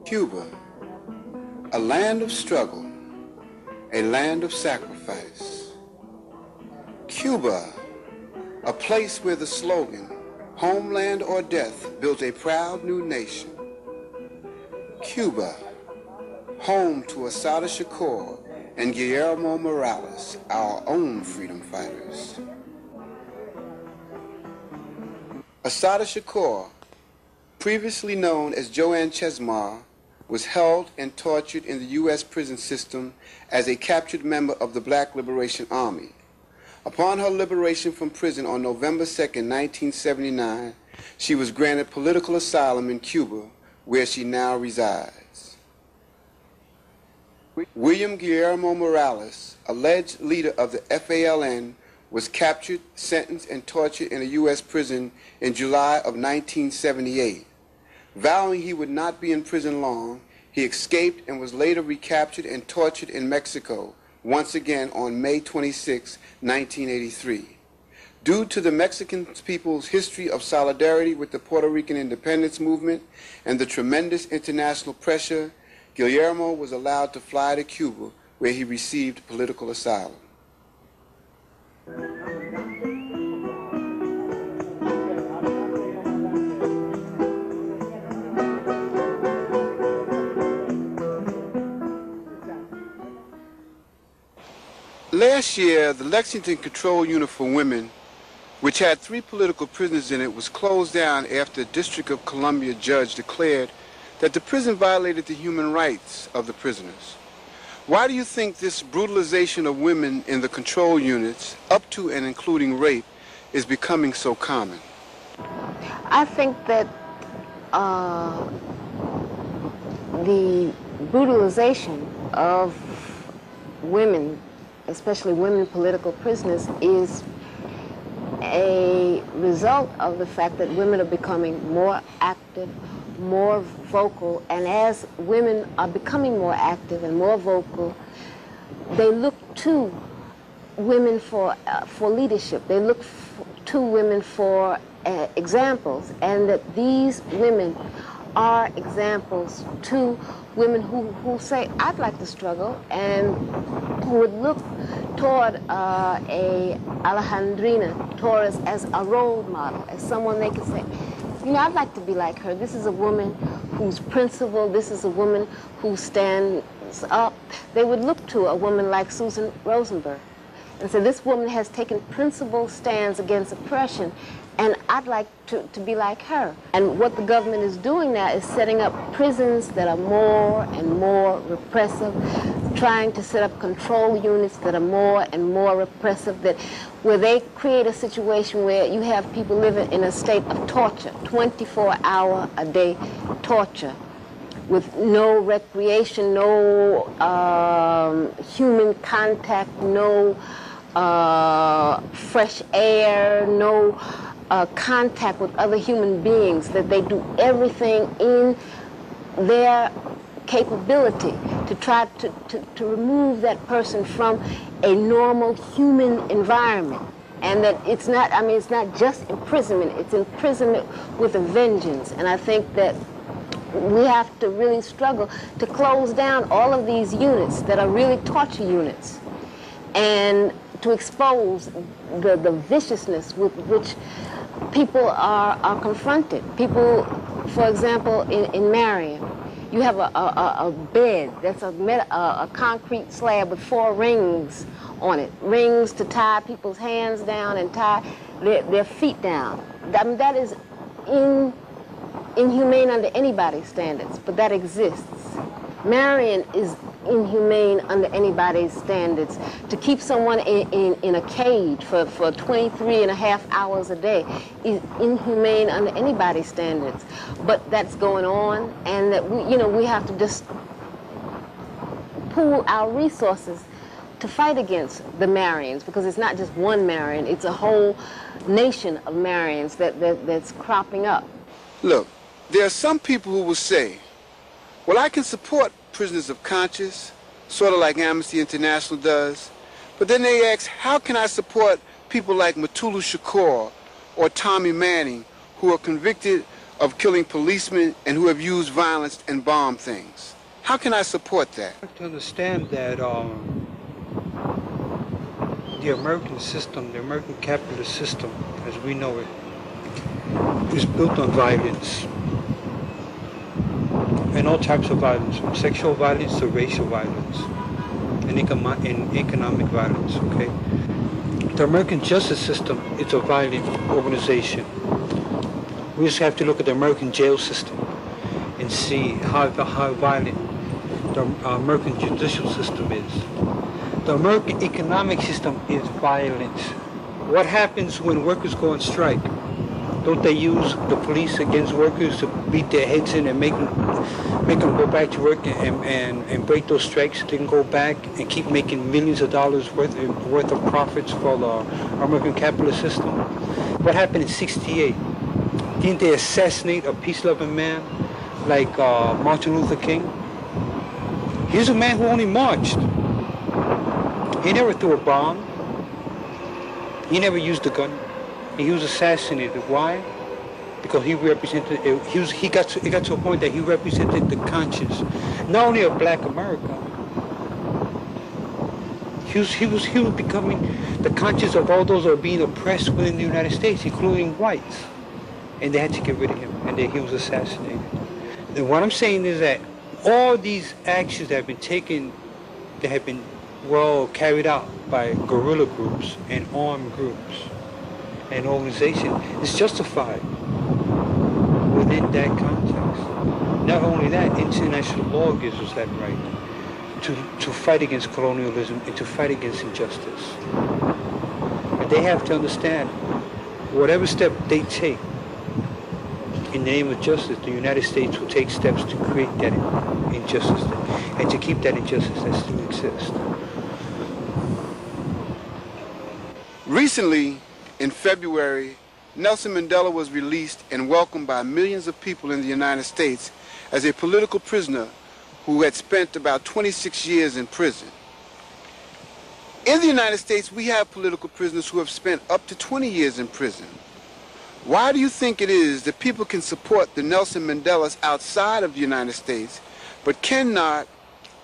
Cuba, a land of struggle, a land of sacrifice. Cuba, a place where the slogan, homeland or death, built a proud new nation. Cuba, home to Assata Shakur and Guillermo Morales, our own freedom fighters. Assata Shakur, previously known as Joanne Chesmar, was held and tortured in the U.S. prison system as a captured member of the Black Liberation Army. Upon her liberation from prison on November 2, 1979, she was granted political asylum in Cuba, where she now resides. William Guillermo Morales, alleged leader of the FALN, was captured, sentenced, and tortured in a U.S. prison in July of 1978. Vowing he would not be in prison long, he escaped and was later recaptured and tortured in Mexico, once again on May 26, 1983. Due to the Mexican people's history of solidarity with the Puerto Rican independence movement and the tremendous international pressure, Guillermo was allowed to fly to Cuba, where he received political asylum. Last year, the Lexington Control Unit for Women, which had 3 political prisoners in it, was closed down after a District of Columbia judge declared that the prison violated the human rights of the prisoners. Why do you think this brutalization of women in the control units, up to and including rape, is becoming so common? I think that the brutalization of women, especially women political prisoners, is a result of the fact that women are becoming more active, more vocal, and as women are becoming more active and more vocal, they look to women for leadership. They look to women for examples, and that these women are examples to women who say, I'd like to struggle, and who would look toward a Alejandrina Torres as a role model, as someone they could say, you know, I'd like to be like her. This is a woman who's principled. This is a woman who stands up. They would look to a woman like Susan Rosenberg and say, this woman has taken principled stands against oppression, and I'd like to be like her. And what the government is doing now is setting up prisons that are more and more repressive, trying to set up control units that are more and more repressive, where they create a situation where you have people living in a state of torture, 24-hour-a-day torture, with no recreation, no human contact, no fresh air, no contact with other human beings, that they do everything in their capability to try to remove that person from a normal human environment. And that it's not, I mean, it's not just imprisonment, it's imprisonment with a vengeance. And I think that we have to really struggle to close down all of these units that are really torture units, and to expose the viciousness with which people are confronted. People, for example, in Marion, you have a bed that's a concrete slab with 4 rings on it. Rings to tie people's hands down and tie their feet down. I mean, that is inhumane under anybody's standards, but that exists. Marion is inhumane under anybody's standards. To keep someone in a cage for 23 and a half hours a day is inhumane under anybody's standards. But that's going on, and that we have to just pool our resources to fight against the Marians, because it's not just one Marian, it's a whole nation of Marians that's cropping up. Look, there are some people who will say, well, I can support prisoners of conscience, sort of like Amnesty International does, but then they ask, how can I support people like Assata Shakur or Tommy Manning, who are convicted of killing policemen and who have used violence and bombed things? How can I support that? I have to understand that the American system, the American capitalist system, as we know it, is built on violence. And all types of violence, from sexual violence to racial violence, and economic violence, okay? The American justice system is a violent organization. We just have to look at the American jail system and see how violent the American judicial system is. The American economic system is violent. What happens when workers go on strike? Don't they use the police against workers to beat their heads in and make them go back to work and break those strikes? They can go back and keep making millions of dollars worth of profits for the American capitalist system. What happened in '68? Didn't they assassinate a peace-loving man like Martin Luther King? Here's a man who only marched. He never threw a bomb. He never used a gun. He was assassinated. Why? Because he represented. It got to a point that he represented the conscience, not only of Black America. He was becoming the conscience of all those who are being oppressed within the United States, including whites, and they had to get rid of him, and then he was assassinated. And what I'm saying is that all these actions that have been taken, that have been carried out by guerrilla groups and armed groups and organization is justified within that context. Not only that, international law gives us that right to fight against colonialism and to fight against injustice. But they have to understand, whatever step they take in the name of justice, the United States will take steps to create that injustice and to keep that injustice that still exists. Recently, in February, Nelson Mandela was released and welcomed by millions of people in the United States as a political prisoner who had spent about 26 years in prison. In the United States, we have political prisoners who have spent up to 20 years in prison. Why do you think it is that people can support the Nelson Mandelas outside of the United States, but cannot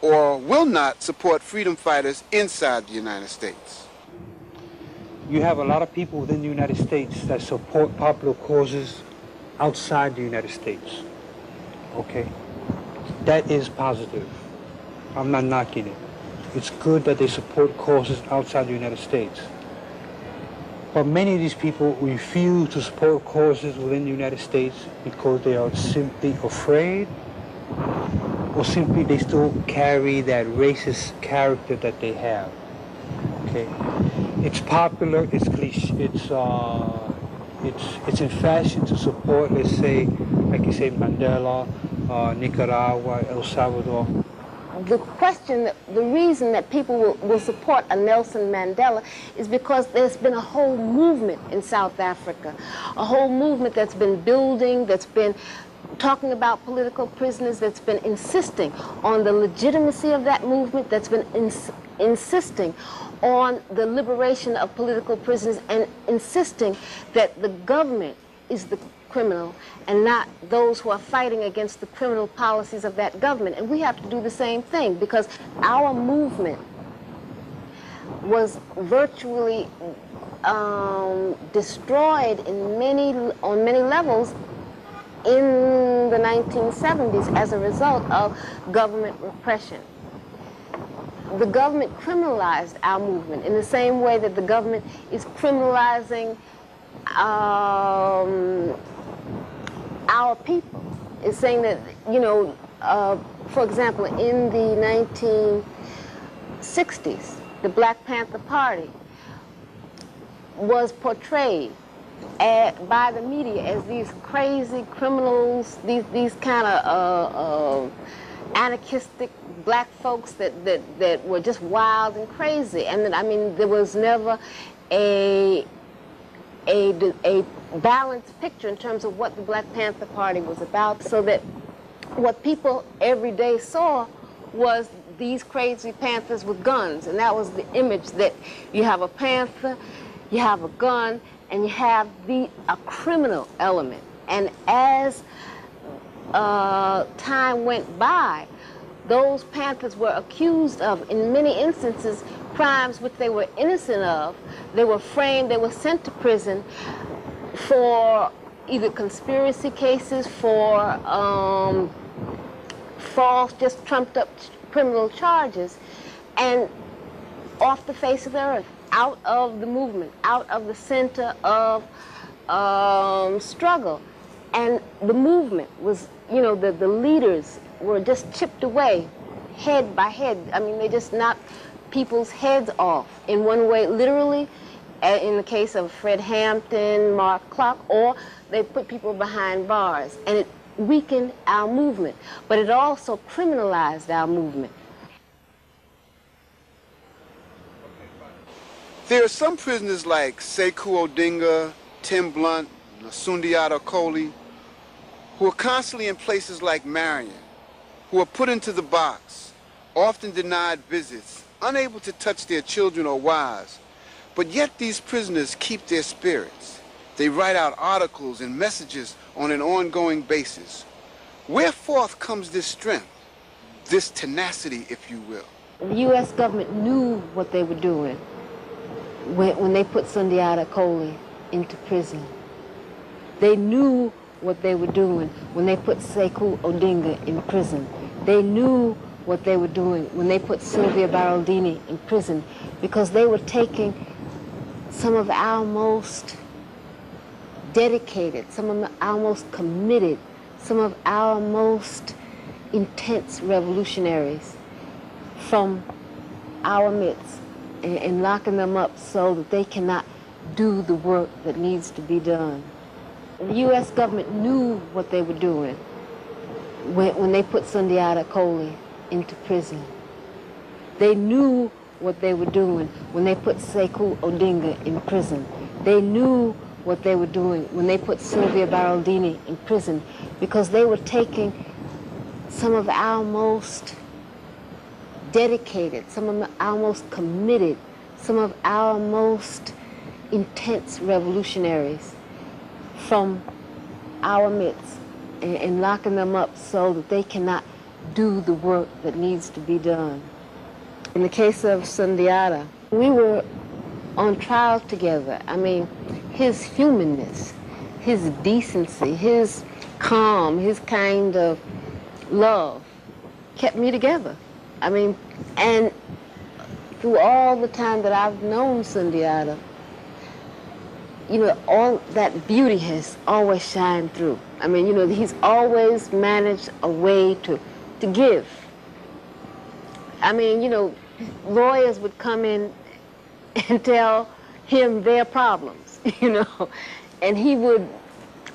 or will not support freedom fighters inside the United States? You have a lot of people within the United States that support popular causes outside the United States. Okay? That is positive. I'm not knocking it. It's good that they support causes outside the United States. But many of these people refuse to support causes within the United States because they are simply afraid, or simply they still carry that racist character that they have. Okay? It's popular, it's cliche, it's in fashion to support, let's say, like you say, Mandela, Nicaragua, El Salvador. The reason that people will support a Nelson Mandela is because there's been a whole movement in South Africa, a whole movement that's been building, that's been talking about political prisoners, that's been insisting on the legitimacy of that movement, that's been insisting on the liberation of political prisoners, and insisting that the government is the criminal and not those who are fighting against the criminal policies of that government. And we have to do the same thing, because our movement was virtually destroyed on many levels in the 1970s as a result of government repression. The government criminalized our movement in the same way that the government is criminalizing our people. Is saying that, for example, in the 1960s, the Black Panther Party was portrayed by the media as these crazy criminals, these kind of anarchistic black folks that were just wild and crazy. And I mean, there was never a balanced picture in terms of what the Black Panther Party was about, so that what people every day saw was these crazy panthers with guns, and that was the image, that you have a panther, you have a gun, and you have a criminal element. And as time went by, those panthers were accused of, in many instances, crimes which they were innocent of. They were framed, they were sent to prison for either conspiracy cases, for false, just trumped up criminal charges, and off the face of the earth, out of the movement, out of the center of struggle. And the movement was, you know, the leaders were just chipped away, head by head. I mean, they just knocked people's heads off in one way, literally, in the case of Fred Hampton, Mark Clark, or they put people behind bars. And it weakened our movement, but it also criminalized our movement. There are some prisoners like Sekou Odinga, Tim Blunt, Sundiata Acoli, who are constantly in places like Marion, who are put into the box, often denied visits, unable to touch their children or wives. But yet these prisoners keep their spirits. They write out articles and messages on an ongoing basis. Whereforth comes this strength, this tenacity, if you will? The U.S. government knew what they were doing when they put Sundiata Acoli into prison. They knew what they were doing when they put Sekou Odinga in prison. They knew what they were doing when they put Sylvia Baraldini in prison, because they were taking some of our most dedicated, some of our most committed, some of our most intense revolutionaries from our midst and locking them up so that they cannot do the work that needs to be done. The U.S. government knew what they were doing when they put Sundiata Acoli into prison. They knew what they were doing when they put Sekou Odinga in prison. They knew what they were doing when they put Sylvia Baraldini in prison, because they were taking some of our most dedicated, some of our most committed, some of our most intense revolutionaries from our midst and locking them up so that they cannot do the work that needs to be done. In the case of Sundiata, we were on trial together. I mean, his humanness, his decency, his calm, his kind of love kept me together. I mean, and through all the time that I've known Sundiata, you know, all that beauty has always shined through. I mean, you know, he's always managed a way to give. I mean, you know, lawyers would come in and tell him their problems, you know, and he would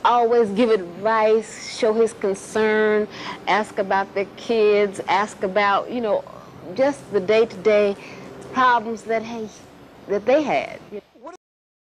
always give advice, show his concern, ask about their kids, ask about, you know, just the day-to-day problems that they had.